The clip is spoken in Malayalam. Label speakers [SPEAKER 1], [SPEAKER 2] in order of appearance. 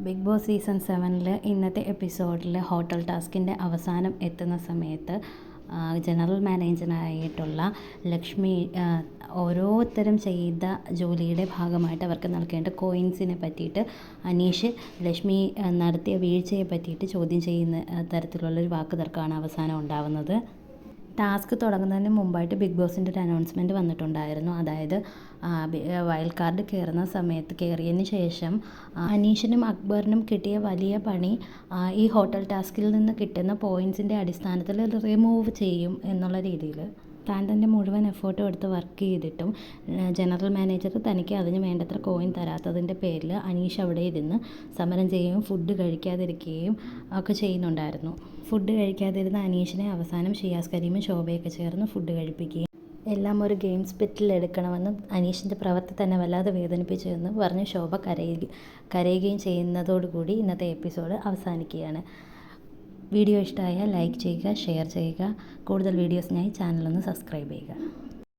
[SPEAKER 1] ബിഗ് ബോസ് സീസൺ 7 ഇന്നത്തെ എപ്പിസോഡിൽ ഹോട്ടൽ ടാസ്കിൻ്റെ അവസാനം എത്തുന്ന സമയത്ത് ജനറൽ മാനേജറായിട്ടുള്ള ലക്ഷ്മി ഓരോരുത്തരും ചെയ്ത ജോലിയുടെ ഭാഗമായിട്ട് അവർക്ക് നൽകേണ്ട കോയിൻസിനെ പറ്റിയിട്ട് അനീഷ് ലക്ഷ്മി നടത്തിയ വീഴ്ചയെ പറ്റിയിട്ട് ചോദ്യം ചെയ്യുന്ന തരത്തിലുള്ളൊരു വാക്ക് തർക്കമാണ് അവസാനം ഉണ്ടാവുന്നത്. ടാസ്ക് തുടങ്ങുന്നതിന് മുമ്പായിട്ട് ബിഗ് ബോസിൻ്റെ ഒരു അനൗൺസ്മെൻറ്റ് വന്നിട്ടുണ്ടായിരുന്നു. അതായത് വൈൽഡ് കാർഡ് കയറിയതിന് ശേഷം അനീഷിനും അക്ബറിനും കിട്ടിയ വലിയ പണി ഈ ഹോട്ടൽ ടാസ്കിൽ നിന്ന് കിട്ടുന്ന പോയിൻസിൻ്റെ അടിസ്ഥാനത്തിൽ റിമൂവ് ചെയ്യും എന്നുള്ള രീതിയിൽ താൻ തൻ്റെ മുഴുവൻ എഫേർട്ടും എടുത്ത് വർക്ക് ചെയ്തിട്ടും ജനറൽ മാനേജർ തനിക്ക് അതിന് വേണ്ടത്ര കോയിൻ തരാത്തതിൻ്റെ പേരിൽ അനീഷ് അവിടെ ഇരുന്ന് സമരം ചെയ്യുകയും ഫുഡ് കഴിക്കാതിരിക്കുകയും ഒക്കെ ചെയ്യുന്നുണ്ടായിരുന്നു. ഫുഡ് കഴിക്കാതിരുന്ന അനീഷിനെ അവസാനം ഷിയാസ് കരീമും ശോഭയൊക്കെ ചേർന്ന് ഫുഡ് കഴിപ്പിക്കുകയും എല്ലാം ഒരു ഗെയിം സ്പിറ്റിൽ എടുക്കണമെന്ന് അനീഷിൻ്റെ പ്രവൃത്തി തന്നെ വല്ലാതെ വേദനിപ്പിച്ചു എന്ന് പറഞ്ഞ് ശോഭ കരയുകയും ചെയ്യുന്നതോടുകൂടി ഇന്നത്തെ എപ്പിസോഡ് അവസാനിക്കുകയാണ്. വീഡിയോ ഇഷ്ടമായാൽ ലൈക്ക് ചെയ്യുക, ഷെയർ ചെയ്യുക. കൂടുതൽ വീഡിയോസിനായി ചാനലൊന്ന് സബ്സ്ക്രൈബ് ചെയ്യുക.